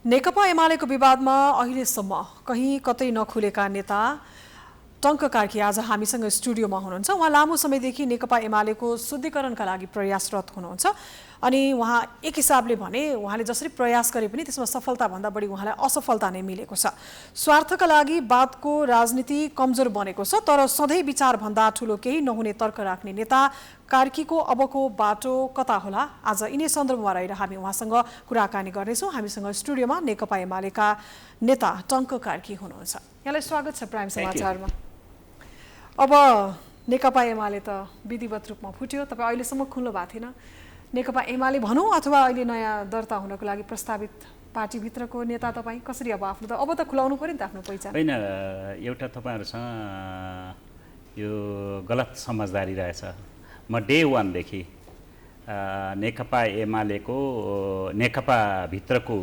नेकपा एमालेको विवादमा अहिलेसम्म कहीँ कतै नखुलेका नेता टङ्क कार्की आज हामीसँग स्टुडियोमा हुनुहुन्छ। उहाँ लामो समयदेखि नेकपा एमालेको शुद्धिकरणका लागि प्रयासरत हुनुहुन्छ अनि उहाँ एक हिसाबले भने उहाँले जसरी प्रयास गरे पनि त्यसमा सफलताभन्दा बढी उहाँलाई असफलता नै मिलेको छ। स्वार्थका लागि वादको राजनीति कमजोर बनेको छ, तर सधैँ विचारभन्दा ठुलो केही नहुने तर्क राख्ने नेता कार्कीको अबको बाटो कता होला? आज यिनै सन्दर्भमा रहेर हामी उहाँसँग कुराकानी गर्नेछौँ। हामीसँग स्टुडियोमा नेकपा एमालेका नेता टङ्क कार्की हुनुहुन्छ। यहाँलाई स्वागत छ प्राइम समाचारमा। अब नेकपा एमाले त विधिवत रूपमा फुट्यो, तपाईँ अहिलेसम्म खुल्नु भएको थिएन। नेकपा एमाले भनौँ अथवा अहिले नयाँ दर्ता हुनको लागि प्रस्तावित पार्टीभित्रको नेता तपाईँ कसरी अब त खुलाउनु पऱ्यो नि त आफ्नो पहिचान? होइन, एउटा तपाईँहरूसँग यो गलत समझदारी रहेछ। म डे वानदेखि नेकपा एमालेको नेकपाभित्रको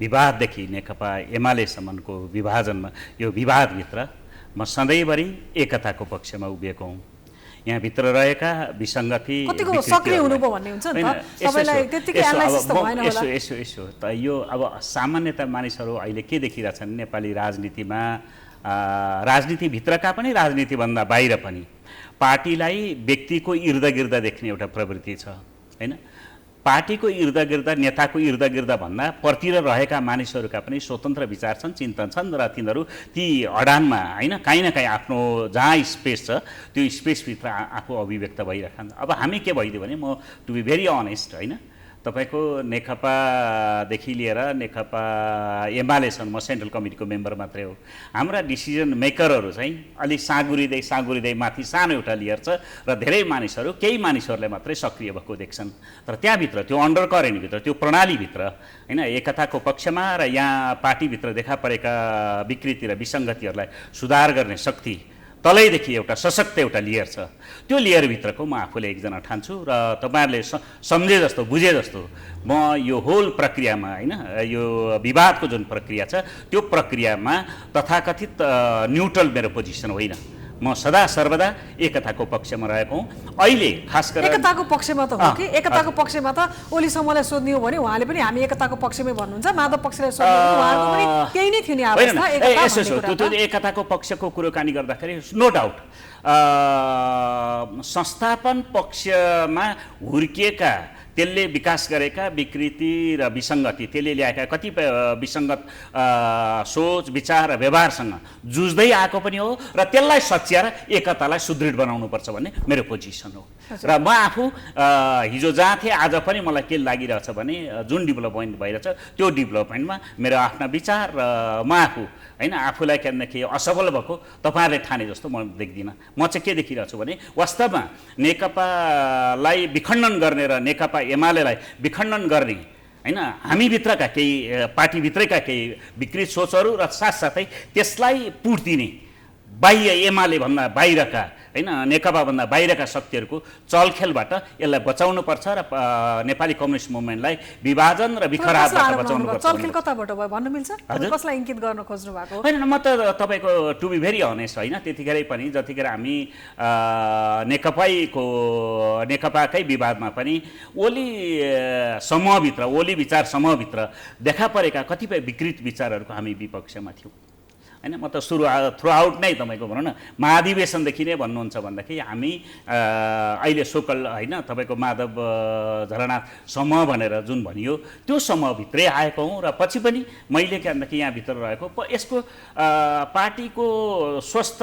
विवाददेखि नेकपा एमालेसम्मको विभाजनमा यो विवादभित्र म सधैँभरि एकताको पक्षमा उभिएको हुँ। यहाँभित्र रहेका विसङ्गति कतिको सक्रिय हुनुभयो भन्ने हुन्छ नि त, सबैलाई त्यतिकै एनालाइसिस त भएन होला। यसो त यो अब सामान्यतः मानिसहरू अहिले के देखिरहेछन् नेपाली राजनीतिमा, राजनीतिभित्रका पनि राजनीतिभन्दा बाहिर पनि पार्टीलाई व्यक्तिको इर्दगिर्द देख्ने एउटा प्रवृत्ति छ हैन। पार्टीको इर्दगिर्द, नेताको इर्दगिर्द भन्दा परतिर रहेका मानिसहरूका पनि स्वतन्त्र विचार छन्, चिन्तन छन् र तिनीहरू ती अडानमा हैन काहीँ न काहीँ आफ्नो जहाँ स्पेस छ त्यो स्पेसभित्र आफू अभिव्यक्त भइरहन्। अब हामी के भइदियो भने, म टु बी भेरी अनेस्ट हैन, तपाईको नेकपादेखि लिएर नेकपा एमालेसम्म म सेन्ट्रल कमिटीको मेम्बर मात्रै हो। हाम्रा डिसिजन मेकरहरू चाहिँ अलि साँगुरिँदै माथि सानो एउटा लेयर छ र धेरै मानिसहरू, केही मानिसहरूले मात्रै सक्रिय भएको देख्छन्। तर त्यहाँभित्र त्यो अन्डर करेन्टभित्र, त्यो प्रणालीभित्र हैन, एकताको पक्षमा र यहाँ पार्टीभित्र देखा परेका विकृति र विसङ्गतिहरूलाई सुधार गर्ने शक्ति तलैदेखि एउटा सशक्त एउटा लेयर छ। त्यो लेयरभित्रको म आफूले एकजना ठान्छु र तपाईँहरूले सम्झे जस्तो, बुझे जस्तो म यो होल प्रक्रियामा हैन, यो विवादको जुन प्रक्रिया छ त्यो प्रक्रियामा तथाकथित न्युट्रल मेरो पोजिसन होइन। म सदा सर्वदा एकताको पक्षमा रहेको हुँ। अहिले खास गरेर एकताको पक्षमा त हो कि एकताको पक्षमा त ओली समूहलाई सोध्ने हो भने उहाँले पनि हामी एकताको पक्षमै भन्नुहुन्छ, माधव पक्षलाई सोध्ने हो भने उहाँको पनि केही नै थियो नि अवस्था एकता। त्यो एकताको पक्षको कुराकानी गर्दाखेरि नो डाउट संस्थापन पक्षमा हुर्किएका, त्यसले विकास गरेका विकृति र विसङ्गति, त्यसले ल्याएका कतिपय विसङ्गत सोच, विचार र व्यवहारसँग जुझ्दै आएको पनि हो र त्यसलाई सच्याएर एकतालाई सुदृढ बनाउनुपर्छ भन्ने मेरो पोजिसन हो। र म आफू हिजो जहाँ थिएँ आज पनि मलाई के लागिरहेछ भने जुन डेभलपमेन्ट भइरहेछ त्यो डेभलपमेन्टमा मेरो आफ्ना विचार र म आफू हैन, आफूलाई के असफल भएको तपाईँहरूले ठाने जस्तो म देख्दिनँ। म चाहिँ के देखिरहेको छु भने वास्तवमा नेकपालाई विखण्डन गर्ने र नेकपा एमालेलाई विखण्डन गर्ने हैन, हामीभित्रका केही पार्टीभित्रका केही विकृत सोचहरू र साथसाथै त्यसलाई पुर्दिने बाह्य एमाले भन्दा बाहिरका हैन, नेकपाभन्दा बाहिरका शक्तिहरूको चलखेलबाट यसलाई बचाउनुपर्छ र नेपाली कम्युनिस्ट मुभमेन्टलाई विभाजन र विखराबबाट बचाउनुपर्छ। चलखेल कताबाट भयो भन्नु मिल्छ? कसलाई इङ्गित गर्न खोज्नु भएको? होइन, म त तपाईँको टु बी भेरी अनेस्ट होइन, त्यतिखेरै पनि जतिखेर हामी नेकपाकै विवादमा पनि ओली समूहभित्र, ओली विचार समूहभित्र देखा परेका कतिपय विकृत विचारहरूको हामी विपक्षमा थियौँ हैन। म त थ्रु आउट नै तपाईँको भनौँ न महाधिवेशनदेखि नै भन्नुहुन्छ भन्दाखेरि हामी अहिले सोकल होइन तपाईँको माधव झलनाथ समूह भनेर जुन भनियो त्यो समूहभित्रै आएको हुँ र पछि पनि मैले के भन्दाखेरि यहाँभित्र रहेको यसको पार्टीको स्वस्थ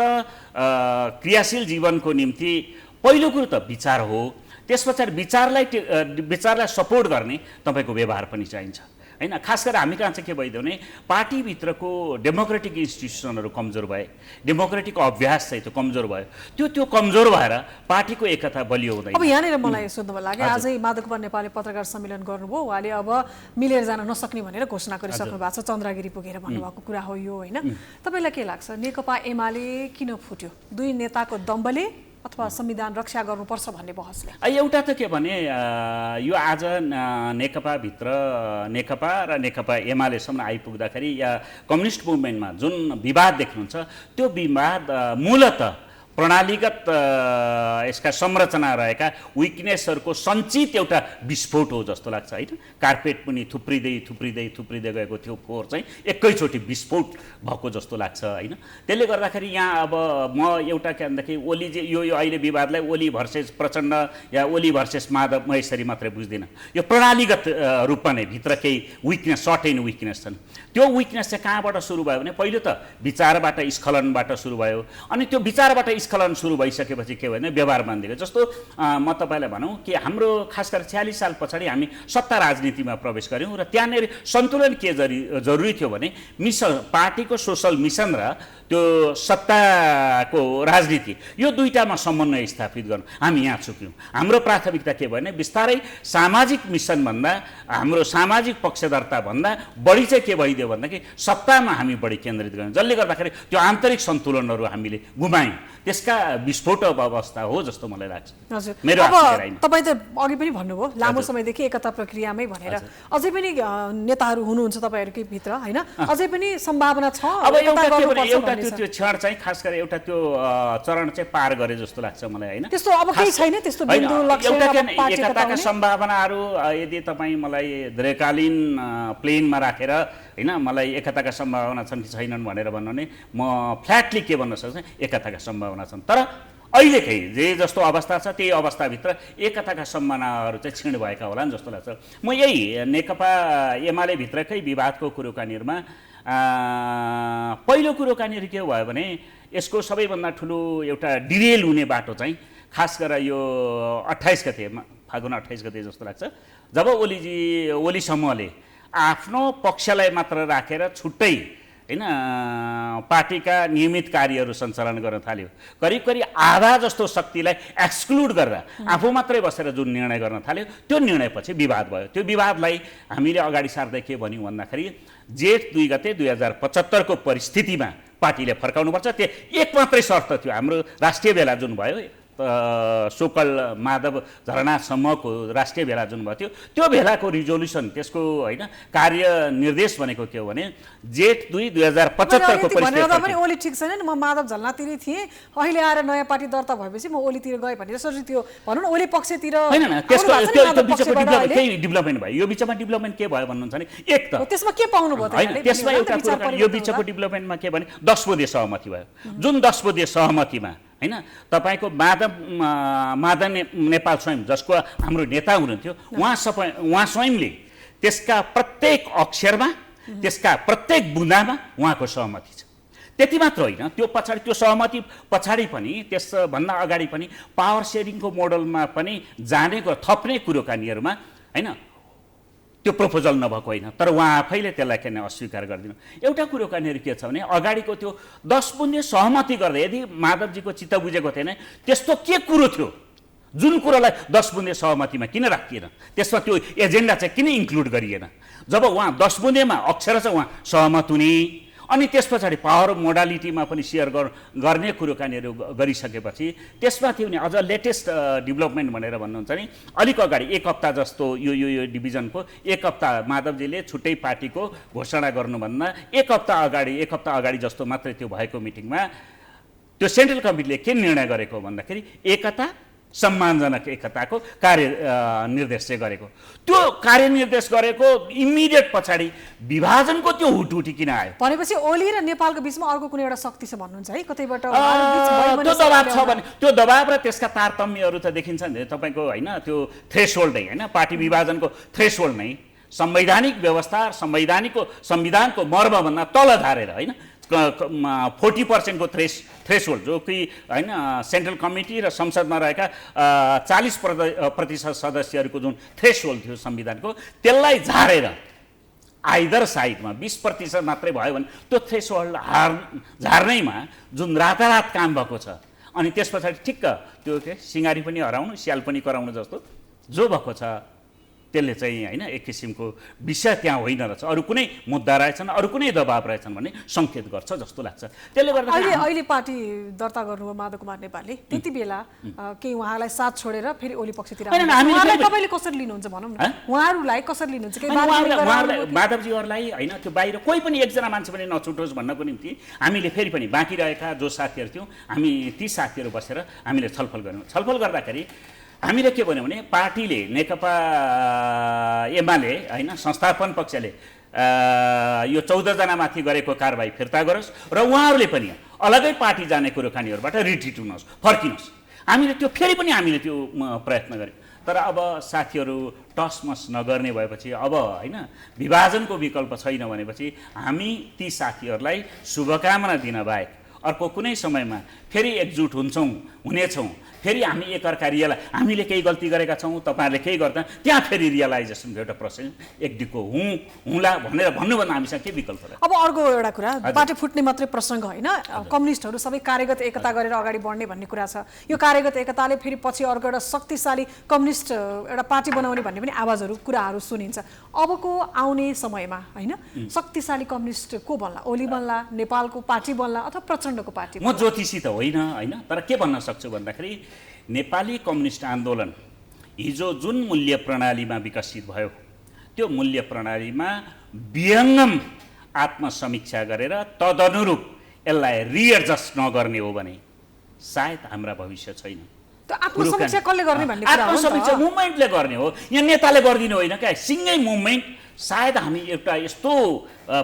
क्रियाशील जीवनको निम्ति पहिलो कुरो त विचार हो। त्यस पछाडि विचारलाई सपोर्ट गर्ने तपाईँको व्यवहार पनि चाहिन्छ हैन। खास गरेर हामी कहाँ चाहिँ के भइदियो भने पार्टीभित्रको डेमोक्रेटिक इन्स्टिट्युसनहरू कमजोर भए, डेमोक्रेटिक अभ्यास चाहिँ त्यो कमजोर भयो, त्यो कमजोर भएर पार्टीको एकता बलियो हुँदैन। अब यहाँनिर मलाई सोध्नु लाग्यो, आजै माधव कुमार नेपालले पत्रकार सम्मेलन गर्नुभयो, उहाँले अब मिलेर जान नसक्ने भनेर घोषणा गरिसक्नु भएको छ, चन्द्रगिरी पुगेर भन्नुभएको कुरा हो यो होइन। तपाईँलाई के लाग्छ नेकपा एमाले किन फुट्यो? दुई नेताको दम्बले अथवा संविधान रक्षा गर्नुपर्छ भन्ने बहसले? एउटा त के भने यो आज नेकपाभित्र नेकपा र नेकपा एमालेसम्म आइपुग्दाखेरि या कम्युनिस्ट मुभमेन्टमा जुन विवाद देख्नुहुन्छ त्यो विवाद मूलतः प्रणालीगत यसका संरचना रहेका विकनेसहरूको सञ्चित एउटा विस्फोट हो जस्तो लाग्छ होइन। कार्पेट पनि थुप्रिँदै थुप्रिँदै थुप्रिँदै गएको त्यो फोहोर चाहिँ एकैचोटि विस्फोट भएको जस्तो लाग्छ होइन। त्यसले गर्दाखेरि यहाँ अब म एउटा के भनेदेखि ओली यो अहिले विवादलाई ओली भर्सेस प्रचण्ड या ओली भर्सेस माधव म यसरी मात्रै बुझ्दिनँ। यो प्रणालीगत रूपमा नै भित्र केही विकनेस सर्टेन विकनेस छन्। त्यो विकनेस चाहिँ कहाँबाट सुरु भयो भने पहिलो त विचारबाट स्खलनबाट सुरु भयो। अनि त्यो विचारबाट स्खलन सुरु भइसकेपछि के भयो भने व्यवहारमा दिएको। जस्तो म तपाईँलाई भनौँ कि हाम्रो खास गरेर 46 साल पछाडि हामी सत्ता राजनीतिमा प्रवेश गऱ्यौँ र त्यहाँनिर सन्तुलन के जरुरी थियो भने पार्टीको सोसल मिसन र त्यो सत्ताको राजनीति यो दुईटामा समन्वय स्थापित गर्नु हामी यहाँ चुक्यौँ। हाम्रो प्राथमिकता के भयो भने बिस्तारै सामाजिक मिसनभन्दा हाम्रो सामाजिक पक्षधरताभन्दा बढी चाहिँ के भइदियो भन्दाखेरि सत्तामा हामी बढी केन्द्रित गर्यौँ, जसले गर्दाखेरि त्यो आन्तरिक सन्तुलनहरू हामीले गुमायौँ। त्यसका विस्फोट अवस्था हो जस्तो मलाई लाग्छ। हजुर, मेरो अब तपाईँ त अघि पनि भन्नुभयो लामो समयदेखि एकता प्रक्रियामै भनेर, अझै पनि नेताहरू हुनुहुन्छ तपाईँहरूकै भित्र होइन, अझै पनि सम्भावना छ? अब एउटा त्यो क्षण चाहिँ खास गरेर एउटा त्यो चरण चाहिँ पार गरे जस्तो लाग्छ मलाई होइन। त्यस्तो अब केही छैन त्यस्तो बिन्दु लक्ष्य एकताका सम्भावनाहरू यदि तपाईँ मलाई दीर्घकालीन प्लेनमा राखेर होइन मलाई एकताका सम्भावना छन् कि छैनन् भनेर भन्नु भने म फ्ल्याटली के भन्न सक्छु एकताका सम्भावना छन्। तर अहिलेकै जे जस्तो अवस्था छ त्यही अवस्थाभित्र एकताका सम्भावनाहरू चाहिँ क्षीण भएका होलान् जस्तो लाग्छ। म यही नेकपा एमाले भित्रकै विवादको कुरोकानीहरूमा पहिलो कुरोकानीहरू के भयो भने यसको सबैभन्दा ठुलो एउटा डिरेल हुने बाटो चाहिँ खास गरेर यो 28 गते फागुन 28 गते जस्तो लाग्छ जब ओली समूहले आफ्नो पक्षलाई मात्र राखेर छुट्टै हैन पार्टीका नियमित कार्यहरू सञ्चालन गर्न थाल्यो। करिब करिब आधा जस्तो शक्तिलाई एक्सक्लुड गरेर आफू मात्रै बसेर जुन निर्णय गर्न थाल्यो त्यो निर्णयपछि विवाद भयो। त्यो विवादलाई हामीले अगाडि सार्दै के भन्यौँ भन्दाखेरि जेठ 2 गते 2075 को परिस्थितिमा पार्टीले फर्काउनुपर्छ। त्यो एक मात्रै शर्त थियो। हाम्रो राष्ट्रिय भेला जुन भयो सोकल माधव झरनासम्मको राष्ट्रिय भेला जुन भयो त्यो भेलाको रिजोल्युसन त्यसको होइन कार्य निर्देश भनेको के हो भने जेठ 2 2075 को परिस्थिति ओली ठिक छैन म माधव झरनातिर थिएँ अहिले आएर नयाँ पार्टी दर्ता भएपछि म ओलीतिर गएँ भने जसरी त्यो भनौँ न ओली पक्षतिर हैन त्यसको त्यो बिचमा डेभलपमेन्ट भयो। यो बिचमा डेभलपमेन्ट के भयो भन्नुहुन्छ भने एक त त्यसमा के पाउनु भयो हैन त्यसमा एउटा कुरा यो बिचको डेभलपमेन्टमा के भने 10 बुँदे सहमति भयो। जुन 10 बुँदे सहमतिमा हैन तपाईको माधव नेपाल स्वयं जसको हाम्रो नेता हुनुहुन्थ्यो उहाँ स्वयंले त्यसका प्रत्येक अक्षरमा त्यसका प्रत्येक बुँदामा उहाँको सहमति छ। त्यति मात्र होइन त्यो पछाडि त्यो सहमति पछाडि पनि त्यसभन्दा अगाडि पनि पावर सेयरिङको मोडलमा पनि जानेको थप्ने कुरोकानीहरूमा हैन त्यो प्रपोजल नभएको होइन तर उहाँ आफैले त्यसलाई किन अस्वीकार गरिदिनु। एउटा कुरोकानीहरू के छ भने अगाडिको त्यो 10 बुँदे सहमति गर्दा यदि माधवजीको चित्त बुझेको थिएन त्यस्तो के कुरो थियो जुन कुरोलाई 10 बुँदे सहमतिमा किन राखिएन, त्यसमा त्यो एजेन्डा चाहिँ किन इन्क्लुड गरिएन। जब उहाँ 10 बुँदेमा अक्षरशः उहाँ सहमत हुने अनि त्यस पछाडि पावर मोडालिटीमा पनि सेयर गर्ने कुरोकानीहरू गरिसकेपछि त्यसमा थियो नि अझ लेटेस्ट डेभलपमेन्ट भनेर भन्नुहुन्छ नि अलिक अगाडि एक हप्ता जस्तो यो डिभिजनको एक हप्ता माधवजीले छुट्टै पार्टीको घोषणा गर्नुभन्दा एक हप्ता अगाडि जस्तो मात्रै त्यो भएको मिटिङमा त्यो सेन्ट्रल कमिटीले के निर्णय गरेको भन्दाखेरि एकता सम्मानजनक एकताको कार्य निर्देश चाहिँ गरेको। त्यो कार्य निर्देश गरेको इमिडिएट पछाडि विभाजनको त्यो हुटहुटी किन आयो भनेपछि ओली र नेपालको बीचमा अर्को कुनै एउटा शक्ति छ भन्नुहुन्छ है कतैबाट त्यो दबाब छ भने त्यो दबाब र त्यसका तारतम्यहरू त देखिन्छ नि तपाईको हैन त्यो थ्रेसहोल्ड हैन पार्टी विभाजनको थ्रेसहोल्ड नै संवैधानिक व्यवस्था संविधानको मर्मभन्दा तल धारेर हैन 40% को थ्रेसहोल्ड जो कि हैन सेन्ट्रल कमिटी र संसदमा रहेका 40% सदस्यहरूको जुन थ्रेसहोल्ड थियो संविधानको त्यसलाई झारेर आइदर साइडमा 20% मात्रै भयो भने त्यो थ्रेसहोल्ड झार्नैमा जुन रातारात काम भएको छ अनि त्यसपछि ठिक्क त्यो के सिंगारी पनि हराउनु स्याल पनि कराउनु जस्तो जो भएको छ त्यसले चाहिँ होइन एक किसिमको विषय त्यहाँ होइन रहेछ, अरू कुनै मुद्दा रहेछन्, अरू कुनै दबाब रहेछन् भन्ने सङ्केत गर्छ जस्तो लाग्छ। त्यसले गर्दा अहिले पार्टी दर्ता गर्नुभयो माधव कुमार नेपालले, त्यति बेला केही उहाँलाई साथ छोडेर फेरि ओली पक्षतिर तपाईँले कसरी लिनुहुन्छ भनौँ न, उहाँहरूलाई कसरी लिनुहुन्छ? माधवजीहरूलाई होइन त्यो बाहिर कोही पनि एकजना मान्छे पनि नछुटोस् भन्नको निम्ति हामीले फेरि पनि बाँकी रहेका जो साथीहरू थियौँ हामी ती साथीहरू बसेर हामीले छलफल गऱ्यौँ। छलफल गर्दाखेरि हामीले के भन्यो भने पार्टीले नेकपा एमाले होइन संस्थापन पक्षले यो 14 जनामाथि गरेको कारबाही फिर्ता गरोस् र उहाँहरूले पनि अलगै पार्टी जाने कुराकानीहरूबाट रिट्रिट हुनुहोस्, फर्किनुहोस्। हामीले त्यो फेरि पनि हामीले त्यो प्रयत्न गऱ्यौँ। तर अब साथीहरू टसमस नगर्ने भएपछि अब होइन विभाजनको विकल्प छैन भनेपछि हामी ती साथीहरूलाई शुभकामना दिन बाहेक अर्को कुनै समयमा फेरि एकजुट हुनेछौँ, फेरि हामी एकअर्का हामीले केही गल्ती गरेका छौँ, तपाईँहरूले केही गर्दा त्यहाँ फेरि रियलाइजेसनको एउटा प्रोसेस एकदिको हुँला भनेर भन्नुभन्दा हामीसँग के विकल्प छ? अब अर्को एउटा कुरा, पार्टी फुट्ने मात्रै प्रसङ्ग होइन, कम्युनिस्टहरू सबै कार्यगत एकता गरेर अगाडि बढ्ने भन्ने कुरा छ। यो कार्यगत एकताले फेरि पछि अर्को एउटा शक्तिशाली कम्युनिस्ट एउटा पार्टी बनाउने भन्ने पनि आवाजहरू कुराहरू सुनिन्छ। अबको आउने समयमा होइन शक्तिशाली कम्युनिस्ट को बन्ला? ओली बन्ला, नेपालको पार्टी बन्ला अथवा प्रचण्डको पार्टी? म ज्योतिषी त होइन, तर के भन्न सक्छु भन्दाखेरि नेपाली कम्युनिस्ट आन्दोलन हिजो जुन मूल्य प्रणालीमा विकसित भयो त्यो मूल्य प्रणालीमा विहङ्गम आत्मसमीक्षा गरेर तदनुरूप यसलाई रिएडजस्ट नगर्ने हो भने सायद हाम्रा भविष्य छैन। त्यो आत्मसमीक्षा कसले गर्ने भन्ने कुरा हो? आत्मसमीक्षा मुभमेन्टले गर्ने हो, यहाँ नेताले गरिदिनु होइन क्या, सिङ्गै मुभमेन्ट। सायद हामी एउटा यस्तो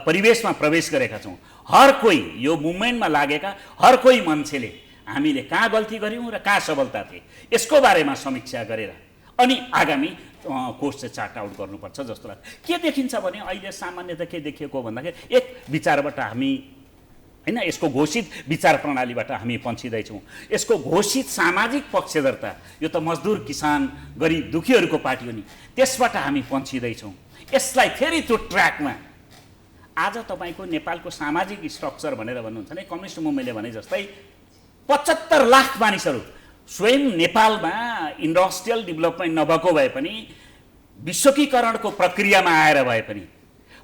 परिवेशमा प्रवेश गरेका छौँ, हर कोही यो मुभमेन्टमा लागेका हर कोही मान्छेले हामीले कहाँ गल्ती गऱ्यौँ र कहाँ सफलता थिए यसको बारेमा समीक्षा गरेर अनि आगामी कोर्स चाहिँ चार्ट आउट गर्नुपर्छ जस्तो लाग्छ। के देखिन्छ भने अहिले सामान्यतः के देखिएको भन्दाखेरि एक विचारबाट हामी होइन यसको घोषित विचार प्रणालीबाट हामी पन्छिँदैछौँ। यसको घोषित सामाजिक पक्षधरता, यो त मजदुर किसान गरिब दुखीहरूको पार्टी हो नि, त्यसबाट हामी पन्छिँदैछौँ। यसलाई फेरि त्यो ट्र्याकमा आज तपाईँको नेपालको सामाजिक स्ट्रक्चर भनेर भन्नुहुन्छ भने कम्युनिस्ट मुभमेन्टले भने जस्तै 75 लाख मानिसहरू स्वयं नेपालमा इन्डस्ट्रियल डेभलपमेन्ट नभएको भए पनि विश्वकीकरणको प्रक्रियामा आएर भए पनि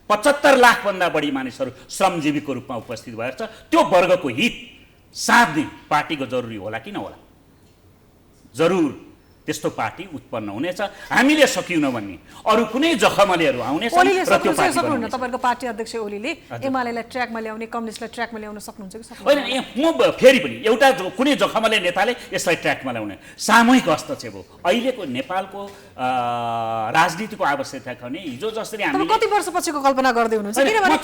75 लाखभन्दा बढी मानिसहरू श्रमजीवीको रूपमा उपस्थित भएर छ। त्यो वर्गको हित साध्ने पार्टीको जरुरी होला कि नहोला? जरुर त्यस्तो पार्टी उत्पन्न हुनेछ। हामीले सकिउन भन्ने अरू कुनै जखमलेहरू आउनेछ र त्यो पार्टी सक्नुहुन्न। तपाईको पार्टी अध्यक्ष ओलीले एमालेलाई ट्र्याकमा ल्याउने, कम्युनिस्टलाई ट्र्याकमा ल्याउन सक्नुहुन्छ कि सक्नुहुन्न? होइन, म फेरि पनि एउटा कुनै जखमले नेताले यसलाई ट्र्याकमा ल्याउने सामूहिक हस्तक्षेप हो। अहिलेको नेपालको राजनीतिको आवश्यकता भने हिजो जसरी हामी कति वर्षपछिको कल्पना गर्दै हुनुहुन्छ? किनभने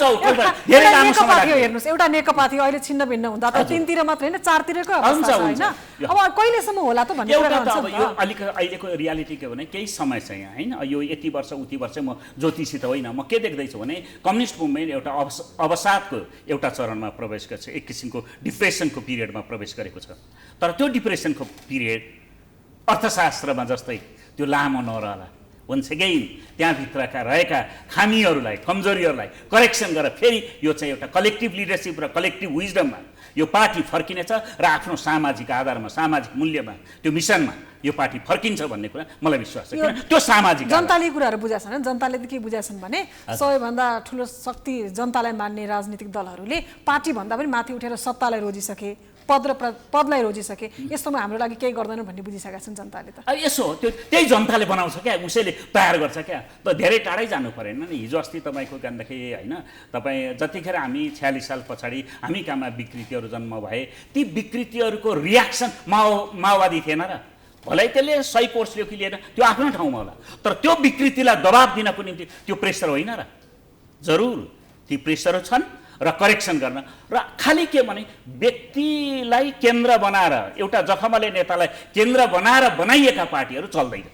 धेरै लामो समय लाग्यो। हेर्नुस्, एउटा नेकपा थियो, अहिले छिन्न भिन्न हुँदा त तीनतिर मात्र हैन चारतिरको अवस्था छ हैन। अब कहिलेसम्म होला त भन्ने कुरा हुन्छ। अहिलेको रियालिटी के भने केही समय छ यहाँ होइन। यो यति वर्ष उति वर्ष म ज्योतिषी त होइन, म के देख्दैछु भने कम्युनिस्ट मुभमेन्ट एउटा अवसादको एउटा चरणमा प्रवेश गर्छ, एक किसिमको डिप्रेसनको पिरियडमा प्रवेश गरेको छ। तर त्यो डिप्रेसनको पिरियड अर्थशास्त्रमा जस्तै त्यो लामो नरहला। वन्स अगेन त्यहाँभित्रका रहेका खामीहरूलाई, कमजोरीहरूलाई करेक्सन गरेर फेरि यो चाहिँ एउटा कलेक्टिभ लिडरसिप र कलेक्टिभ विजडममा यो पार्टी फर्किनेछ र आफ्नो सामाजिक आधारमा, सामाजिक मूल्यमा, त्यो मिसनमा यो पार्टी फर्किन्छ भन्ने कुरा मलाई विश्वास छ। त्यो सामाजिक जनताले कुराहरू बुझाएछन्। जनताले के बुझाएछन् भने सबैभन्दा ठुलो शक्ति जनतालाई मान्ने राजनीतिक दलहरूले पार्टी भन्दा पनि माथि उठेर सत्तालाई रोजिसके, पदलाई रोजिसके, यस्तोमा हाम्रो लागि केही गर्दैन भन्ने बुझिसकेका छन् जनताले। त यसो त्यो त्यही जनताले बनाउँछ क्या, उसैले तयार गर्छ क्या। त धेरै टाढै जानु परेन नि। हिजो अस्ति तपाईँको जान्दाखेरि होइन, तपाईँ जतिखेर हामी 46 साल पछाडि हामी कहाँमा विकृतिहरू जन्म भए ती विकृतिहरूको रियाक्सन माओवादी थिएन र? भलै त्यसले 100 कोर्स ल्यायो कि लिएन त्यो आफ्नो ठाउँमा होला, तर त्यो विकृतिलाई दबाब दिनको निम्ति त्यो प्रेसर होइन र? जरुर ती प्रेसरहरू छन् र करेक्सन गर्न र खालि के भने व्यक्तिलाई केन्द्र बनाएर एउटा जखमले नेतालाई केन्द्र बनाएर बनाइएका पार्टीहरू चल्दैन।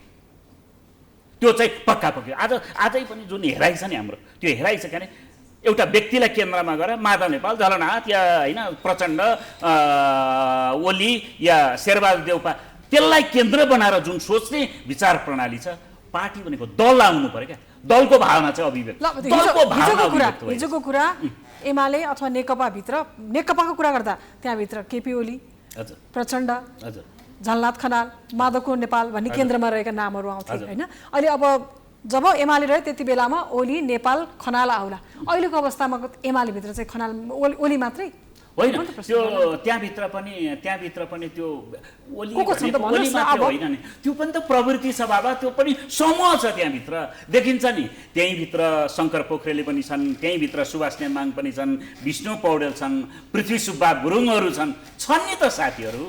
त्यो चाहिँ पक्का पक्की आजै पनि जुन हेराइ छ नि हाम्रो, त्यो हेराइ छ क्या एउटा व्यक्तिलाई केन्द्रमा गरेर माधव नेपाल, झलनाथ या होइन प्रचण्ड, ओली या शेरबहादुर देउपा त्यसलाई केन्द्र बनाएर जुन सोच्ने विचार प्रणाली छ, पार्टी भनेको दल आउनु पर्यो क्या। दलको भावना चाहिँ अभिव्यक्त। हिजोको कुरा एमाले अथवा नेकपा भित्र, नेकपाको कुरा गर्दा त्यहाँभित्र केपी ओली, प्रचण्ड, झलनाथ खनाल, माधव नेपाल भन्ने केन्द्रमा रहेका नामहरू आउँथे होइन। अहिले अब जब एमाले रह्यो त्यति बेलामा ओली नेपाल खनाल आउला, अहिलेको अवस्थामा एमाले भित्र चाहिँ खनाल ओली मात्रै होइन, त्यो त्यहाँभित्र पनि त्यो ओली ओली मात्रै होइन नि, त्यो पनि त प्रवृत्ति छ बाबा, त्यो पनि समूह छ त्यहाँभित्र देखिन्छ नि। त्यहीँभित्र शङ्कर पोखरेल पनि छन्, त्यहीँभित्र सुभाष नेमाङ पनि छन्, विष्णु पौडेल छन्, पृथ्वी सुब्बा गुरुङहरू छन् नि त साथीहरू,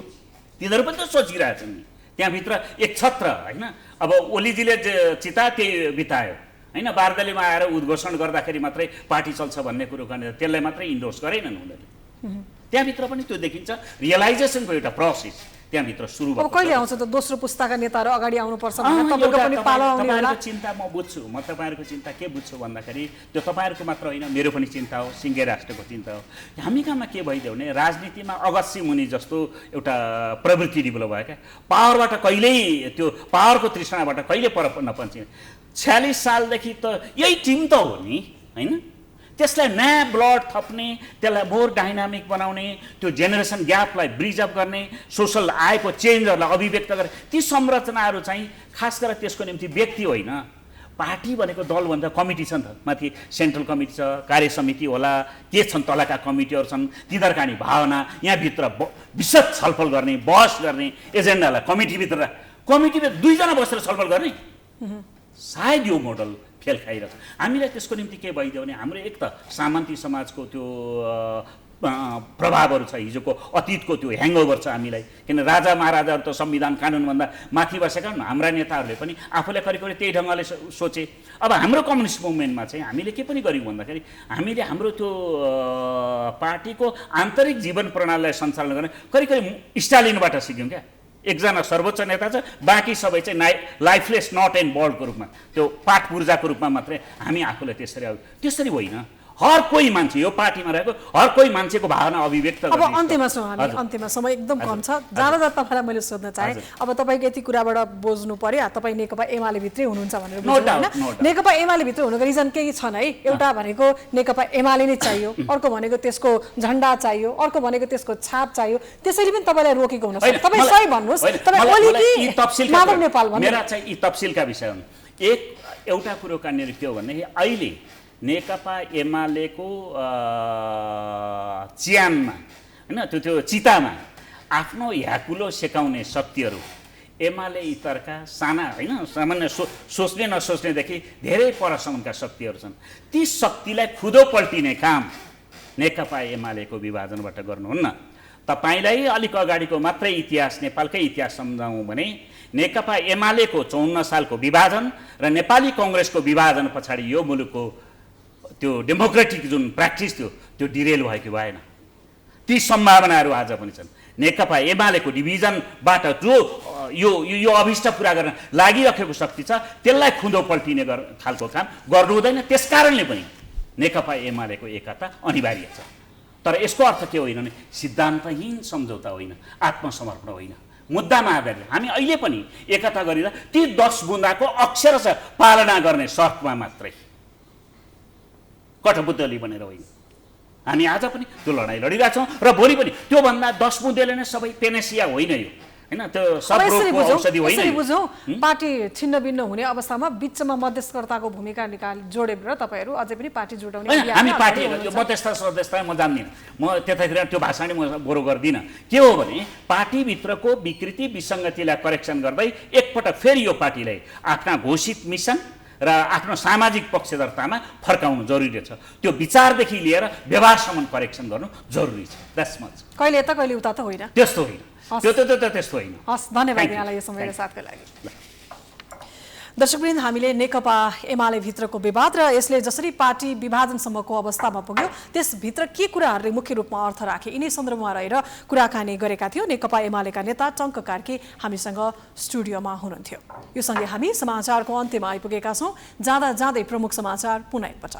तिनीहरू पनि त सोचिरहेछन् नि। त्यहाँभित्र एक छत्र होइन, अब ओलीजीले चिता त्यही बितायो होइन, बारदलीमा आएर उद्घोषण गर्दाखेरि मात्रै पार्टी चल्छ भन्ने कुरो गर्ने, त्यसलाई मात्रै इन्डोर्स गरेनन् उनीहरूले। त्यहाँभित्र पनि त्यो देखिन्छ, रियलाइजेसनको एउटा प्रोसेस त्यहाँभित्र सुरु भएको। अब कहिले आउँछ त दोस्रो पुस्ताका नेताहरू अगाडि आउनुपर्छ भनेर तपाईँको पनि पालो आउने होला। चिन्ता म बुझ्छु, म तपाईँहरूको चिन्ता के बुझ्छु भन्दाखेरि त्यो तपाईँहरूको मात्र होइन, मेरो पनि चिन्ता हो, सिङ्गे राष्ट्रको चिन्ता हो। हामी कहाँमा के भइदियो भने राजनीतिमा अगस्सी मुनि जस्तो एउटा प्रवृत्ति डेभलप भयो क्या, पावरबाट कहिल्यै त्यो पावरको तृष्णाबाट कहिले पर नपन्छे। 46 सालदेखि त यही टिम त हो नि होइन, त्यसलाई नयाँ ब्लड थप्ने, त्यसलाई मोर डाइनामिक बनाउने, त्यो जेनेरेसन ग्यापलाई ब्रिज अप गर्ने, सोसल आएको चेन्जहरूलाई अभिव्यक्त गर्ने, ती संरचनाहरू चाहिँ खास गरेर त्यसको निम्ति व्यक्ति होइन, पार्टी भनेको दलभन्दा कमिटी छ नि त, माथि सेन्ट्रल कमिटी छ, कार्य समिति होला, के छन् तलका कमिटीहरू छन्, तिनीहरूका नि भावना यहाँभित्र विशद छलफल गर्ने, बहस गर्ने, एजेन्डालाई कमिटीभित्र 2 जना बसेर छलफल गर्ने, सायद यो मोडल फेल खाइरहेछ। हामीलाई त्यसको निम्ति के भइदियो भने हाम्रो एक त सामन्ती समाजको त्यो प्रभावहरू छ, हिजोको अतीतको त्यो ह्याङओभर छ हामीलाई, किन राजा महाराजाहरू त संविधान कानुनभन्दा माथि बसेका हुन्, हाम्रा नेताहरूले पनि आफूलाई करिब त्यही ढङ्गले सोचे। अब हाम्रो कम्युनिस्ट मुभमेन्टमा चाहिँ हामीले के पनि गर्यौँ भन्दाखेरि हामीले हाम्रो त्यो पार्टीको आन्तरिक जीवन प्रणालीलाई सञ्चालन गर्ने करिब स्टालिनबाट सिक्यौँ क्या। एकजना सर्वोच्च नेता छ, बाँकी सबै चाहिँ लाइफलेस नट एन्ड बर्डको रूपमा, त्यो पाठ पूर्जाको रूपमा मात्रै हामी आफूलाई त्यसरी होइन। हर कोही मान्छे यो पार्टीमा रहेको हर कोही मान्छेको भावना अभिव्यक्त गर्ने। अब अन्त्यमा समय एकदम कम छ, जाँदा तपाईँलाई मैले सोध्न चाहेँ, अब तपाईँको यति कुराबाट बुझ्नु पर्यो तपाईँ नेकपा एमाले भित्रै हुनुहुन्छ भनेर बुझ्नु होइन। नेकपा एमाले भित्र हुनुको रिजन केही छन् है, एउटा भनेको नेकपा एमाले नै चाहियो, अर्को भनेको त्यसको झन्डा चाहियो, अर्को भनेको त्यसको छाप चाहियो, त्यसैले पनि तपाईँलाई रोकेको हुन सक्छ। तपाईँ सही भन्नुहोस्, तपाईँ ओली कि माधव नेपाल भन्नु। मेरा चाहिँ यी तफसिलका विषय हुन्। एउटा कुरो कहाँनिर के हो भने अहिले नेकपा एमालेको च्यानमा होइन, त्यो चितामा आफ्नो ह्याकुलो सेकाउने शक्तिहरू एमाले इतरका साना होइन, सामान्य सोच्ने नसोच्नेदेखि धेरै परसम्मका शक्तिहरू छन्। ती शक्तिलाई खुदो पल्टिने काम नेकपा एमालेको विभाजनबाट गर्नुहुन्न। तपाईँलाई अलिक अगाडिको मात्रै इतिहास, नेपालकै इतिहास सम्झाउँ भने नेकपा एमालेको 54 सालको विभाजन र नेपाली कङ्ग्रेसको विभाजन पछाडि यो मुलुकको त्यो डेमोक्रेटिक जुन प्र्याक्टिस थियो त्यो डिरेल भएको भएन। ती सम्भावनाहरू आज पनि छन्। नेकपा एमालेको डिभिजनबाट जो यो अभिष्ट पुरा गर्न लागिरहेको शक्ति छ त्यसलाई खुँदो पल्टिने खालको काम गर्नु हुँदैन। त्यसकारणले पनि नेकपा एमालेको एकता अनिवार्य छ। तर यसको अर्थ के होइन भने सिद्धान्तहीन सम्झौता होइन, आत्मसमर्पण होइन, मुद्दामा आधारित हामी अहिले पनि एकता गरेर ती 10 बुँदाको अक्षरशः पालना गर्ने शर्तमा मात्रै, कठपुतली बनेर होइन। हामी आज पनि त्यो लडाइँ लडिरहेछौँ र भोलि पनि त्योभन्दा 10 बुँदेले नै सबै पेनेसिया होइन यो होइन, त्यो सब रोगको औषधि होइन। बुझौँ पार्टी छिन्न भिन्न हुने अवस्थामा बिचमा मध्यस्थकर्ताको भूमिका जोडेर तपाईँहरू अझै पनि पार्टी जोडाउने। हामी पार्टी यो मध्यस्थ सदस्यता म जान्दिनँ, म त्यतातिर त्यो भाषा म बरु गर्दिनँ। के हो भने पार्टीभित्रको विकृति विसङ्गतिलाई करेक्सन गर्दै एकपटक फेरि यो पार्टीलाई आफ्ना घोषित मिसन र आफ्नो सामाजिक पक्षधरतामा फर्काउनु जरुरी छ। त्यो विचारदेखि लिएर व्यवहारसम्म करेक्सन गर्नु जरुरी छ। That's much. कहिले यता कहिले उता त होइन, त्यस्तो होइन, त्यो त्यस्तो होइन। हस्, धन्यवाद यहाँलाई यो समयको साथको लागि। दर्शकवृन्द, हामीले नेकपा एमाले भित्रको विवाद र यसले जसरी पार्टी विभाजनसम्मको अवस्थामा पुग्यो त्यसभित्र के कुराहरूले मुख्य रूपमा अर्थ राखे यिनै सन्दर्भमा रहेर कुराकानी गरेका थियौँ। नेकपा एमालेका नेता टङ्क कार्की हामीसँग स्टुडियोमा हुनुहुन्थ्यो। यो सँगै हामी समाचारको अन्त्यमा आइपुगेका छौँ। जाँदा जाँदै प्रमुख समाचार पुनः एकपटक।